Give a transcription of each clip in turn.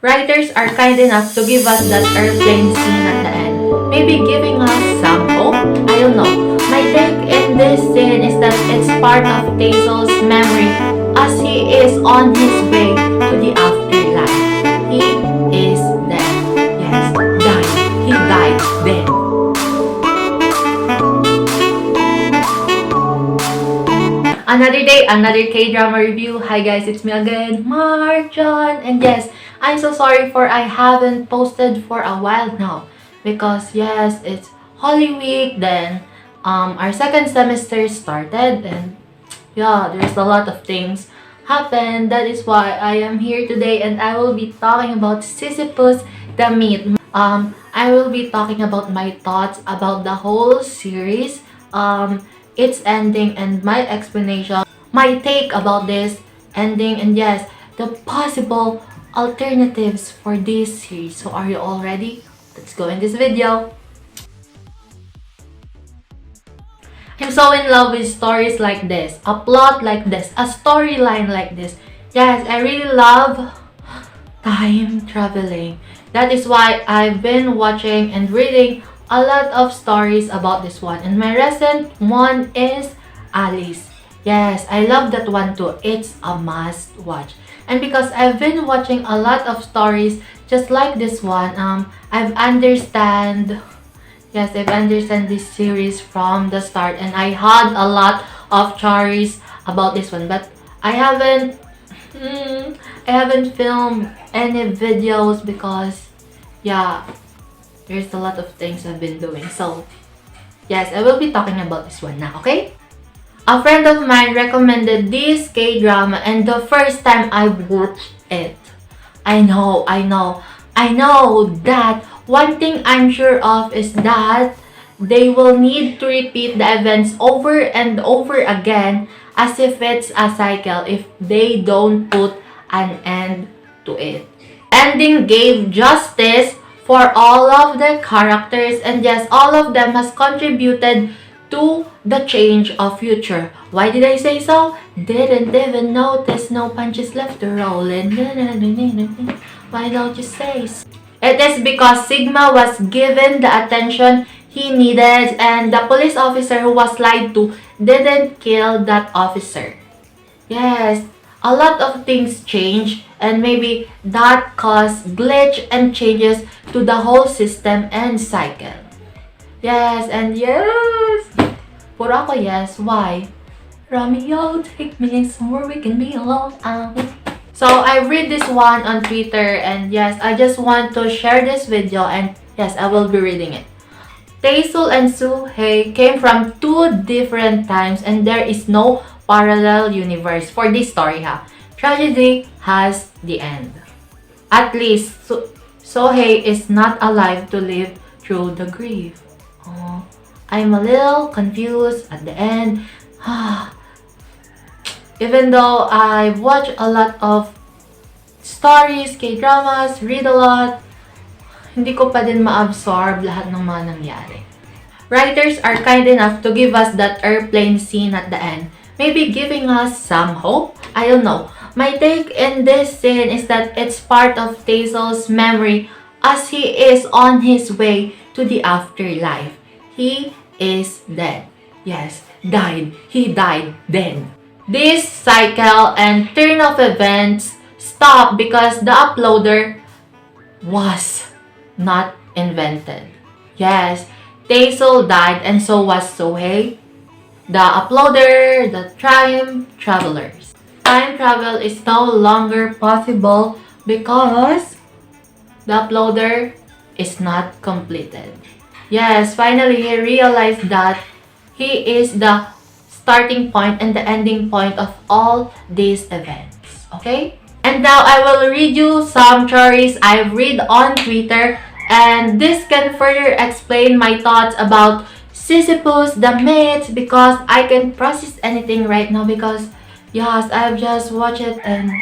Writers are kind enough to give us that airplane scene at the end, maybe giving us some hope. I don't know. My take in this scene is that it's part of Tazel's memory as he is on his way to the afterlife. He is dead. Yes, died. He died dead. Another day, another K-drama review. Hi guys, it's me again, markj. And yes, I'm so sorry for I haven't posted for a while now. Because yes, it's Holy Week, then our second semester started, and yeah, there's a lot of things happened. That is why I am here today, and I will be talking about Sisyphus the myth. I will be talking about my thoughts about the whole series, its ending, and my explanation, my take about this ending, and yes, the possible alternatives for this series. So are you all ready? Let's go in this video. I'm so in love with stories like this, a plot like this, a storyline like this. Yes, I really love time traveling. That is why I've been watching and reading a lot of stories about this one. And my recent one is Alice. Yes, I love that one too. It's a must watch. And because I've been watching a lot of stories just like this one, I've understand this series from the start, and I had a lot of stories about this one, but I haven't filmed any videos because yeah, there's a lot of things I've been doing. So yes, I will be talking about this one now, okay? A friend of mine recommended this K-drama, and the first time I watched it, I know that one thing I'm sure of is that they will need to repeat the events over and over again as if it's a cycle if they don't put an end to it. Ending gave justice for all of the characters, and yes, all of them has contributed to the change of future. Why did I say so? Didn't even notice, no punches left to roll in. Why don't you say so? It is because Sigma was given the attention he needed, and the police officer who was lied to didn't kill that officer. Yes, a lot of things change, and maybe that caused glitch and changes to the whole system and cycle. Yes, and yes! Puro ako yes. Why? Romeo, take me somewhere we can be alone. So I read this one on Twitter, and yes, I just want to share this video, and yes, I will be reading it. Taesul and Soo-hye came from two different times, and there is no parallel universe for this story, ha. Tragedy has the end. At least Soo-hye is not alive to live through the grief. Oh, I'm a little confused at the end. Even though I watch a lot of stories, K-dramas, read a lot, hindi ko pa din ma-absorb lahat ng mga nangyari. Writers are kind enough to give us that airplane scene at the end, maybe giving us some hope. I don't know. My take in this scene is that it's part of Tazel's memory as he is on his way to the afterlife. He is dead. Yes, died. He died dead. This cycle and turn of events stopped because the uploader was not invented. Yes, Taesul died, and so was Soo-hye, the uploader, the time travelers. Time travel is no longer possible because the uploader is not completed. Yes, finally he realized that he is the starting point and the ending point of all these events. Okay? And now I will read you some stories I've read on Twitter, and this can further explain my thoughts about Sisyphus the myth, because I can process anything right now because yes, I've just watched it and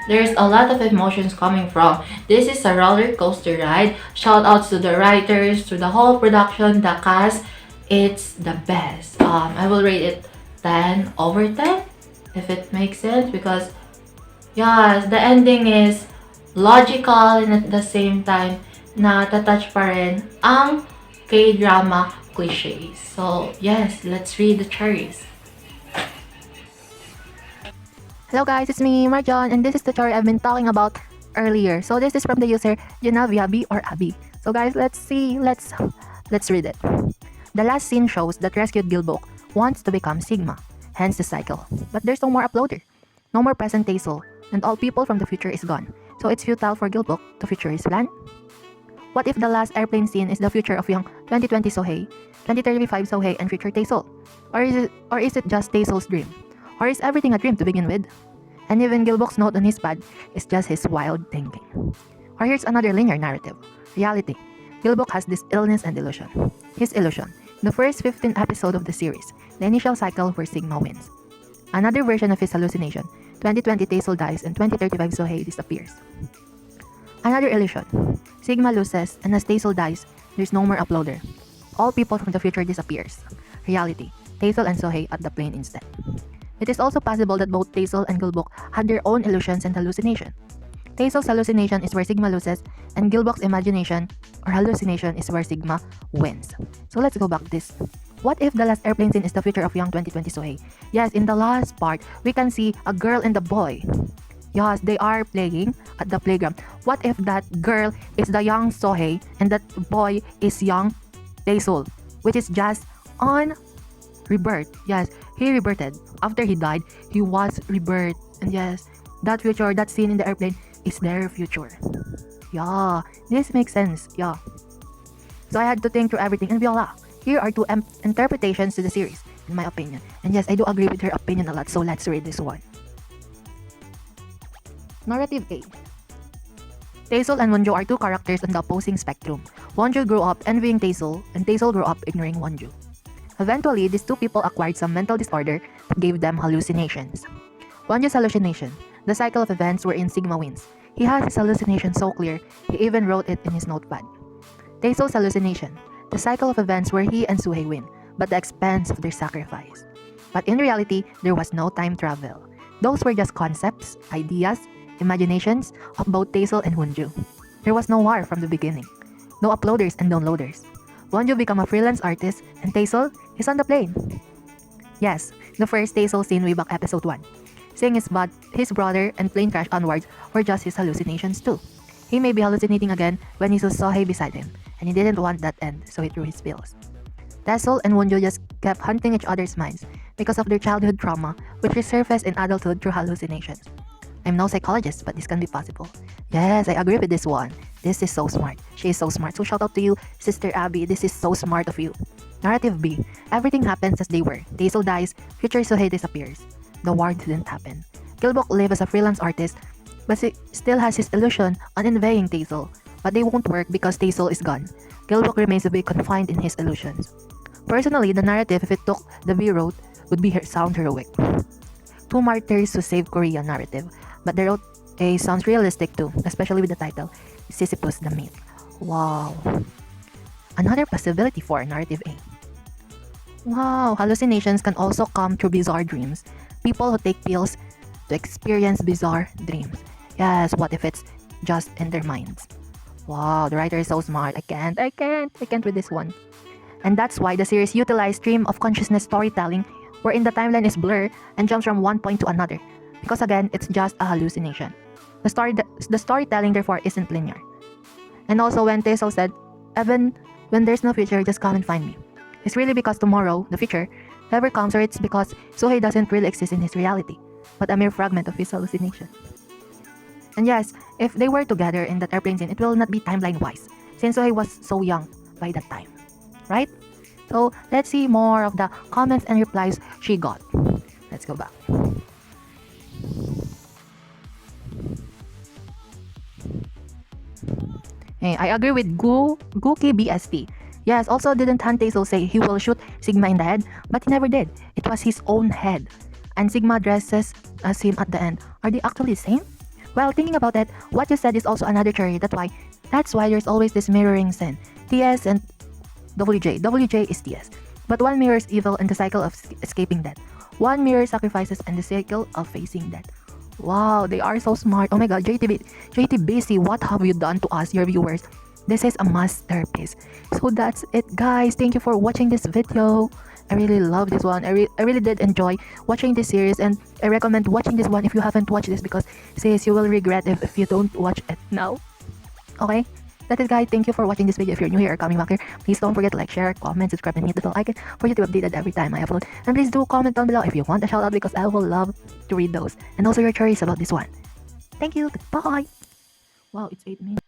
there's a lot of emotions coming from. This is a roller coaster ride. Shout outs to the writers, to the whole production, the cast. It's the best. I will rate it 10 over 10 if it makes sense, because yes, the ending is logical, and at the same time, na touch pa rin ang K-drama cliches. So, yes, let's read the cherries. Hello guys, it's me, markj, and this is the story I've been talking about earlier. So this is from the user Genaviabi or Abby. So guys, let's read it. The last scene shows that rescued Gilbok wants to become Sigma, hence the cycle. But there's no more uploader, no more present Tazel, and all people from the future is gone. So it's futile for Gilbok to future his plan. What if the last airplane scene is the future of young 2020 Sohei, 2035 Sohei, and future Tazel? Or is it just Tazel's dream? Or is everything a dream to begin with? And even Gilbok's note on his pad is just his wild thinking. Or here's another linear narrative. Reality. Gilbok has this illness and illusion. His illusion. The first 15 episode of the series, the initial cycle where Sigma wins. Another version of his hallucination. 2020 Tazel dies and 2035 Sohei disappears. Another illusion. Sigma loses and as Tazel dies, there's no more uploader. All people from the future disappears. Reality. Tazel and Sohei at the plane instead. It is also possible that both Tazel and Gilbok had their own illusions and hallucination. Tazel's hallucination is where Sigma loses, and Gilbok's imagination or hallucination is where Sigma wins. So let's go back to this. What if the last airplane scene is the future of young 2020 Sohei? Yes, in the last part, we can see a girl and a boy. Yes, they are playing at the playground. What if that girl is the young Sohei and that boy is young Tazel, which is just on rebirth? Yes, he rebirthed. After he died, he was rebirthed. And yes, that future, that scene in the airplane is their future. Yeah, this makes sense. Yeah. So I had to think through everything and voila. Here are two interpretations to the series, in my opinion. And yes, I do agree with her opinion a lot, so let's read this one. Narrative A. Tazel and Wonjo are two characters on the opposing spectrum. Wonjo grew up envying Tazel, and Tazel grew up ignoring Wonjo. Eventually, these two people acquired some mental disorder that gave them hallucinations. Wonjo's hallucination, the cycle of events wherein Sigma wins. He has his hallucination so clear, he even wrote it in his notepad. Tazel's hallucination, the cycle of events where he and Sohei win, but at the expense of their sacrifice. But in reality, there was no time travel. Those were just concepts, ideas, imaginations of both Tazel and Wonjo. There was no war from the beginning. No uploaders and downloaders. Wonjo became a freelance artist and Tazel is on the plane. Yes, the first Tazel scene way back episode 1. Seeing his brother and plane crash onwards were just his hallucinations too. He may be hallucinating again when he saw Sohei beside him, and he didn't want that end, so he threw his pills. Tazel and Wonjo just kept hunting each other's minds because of their childhood trauma, which resurfaced in adulthood through hallucinations. I'm no psychologist, but this can be possible. Yes, I agree with this one. This is so smart. She is so smart. So shout out to you, Sister Abby. This is so smart of you. Narrative B. Everything happens as they were. Tazel dies, future Sohei disappears. The war didn't happen. Gilbok lives as a freelance artist, but he still has his illusion on envying Tazel. But they won't work because Tazel is gone. Gilbok remains to be confined in his illusions. Personally, the narrative, if it took the B road, would be sound heroic. Two martyrs to save Korea narrative. But the road sounds realistic too, especially with the title, Sisyphus the Myth. Wow. Another possibility for narrative A. Wow, hallucinations can also come through bizarre dreams. People who take pills to experience bizarre dreams. Yes, what if it's just in their minds? Wow, the writer is so smart. I can't with this one. And that's why the series utilized stream of consciousness storytelling, wherein the timeline is blurred and jumps from one point to another. Because again, it's just a hallucination. The storytelling therefore isn't linear. And also when Tazel said, even when there's no future, just come and find me. It's really because tomorrow, the future, never comes, or it's because Sohei doesn't really exist in his reality, but a mere fragment of his hallucination. And yes, if they were together in that airplane scene, it will not be timeline-wise, since Sohei was so young by that time. Right? So, let's see more of the comments and replies she got. Let's go back. Hey, I agree with Gookie BST. Yes, also didn't Han Tazel say he will shoot Sigma in the head, but he never did. It was his own head. And Sigma dresses as him at the end. Are they actually the same? Well, thinking about it, what you said is also another theory. That's why there's always this mirroring sin. TS and WJ. WJ is TS. But one mirrors evil and the cycle of escaping death. One mirrors sacrifices and the cycle of facing death. Wow, they are so smart. Oh my god, JTBC, what have you done to us, your viewers? This is a masterpiece. So that's it, guys. Thank you for watching this video. I really love this one. I really did enjoy watching this series, and I recommend watching this one if you haven't watched this, because sis, you will regret if you don't watch it now. Okay? That's it, guys. Thank you for watching this video. If you're new here or coming back here, please don't forget to like, share, comment, subscribe, and hit the bell icon for you to be updated every time I upload. And please do comment down below if you want a shout out, because I will love to read those. And also your choice about this one. Thank you. Goodbye. Wow, it's 8 minutes.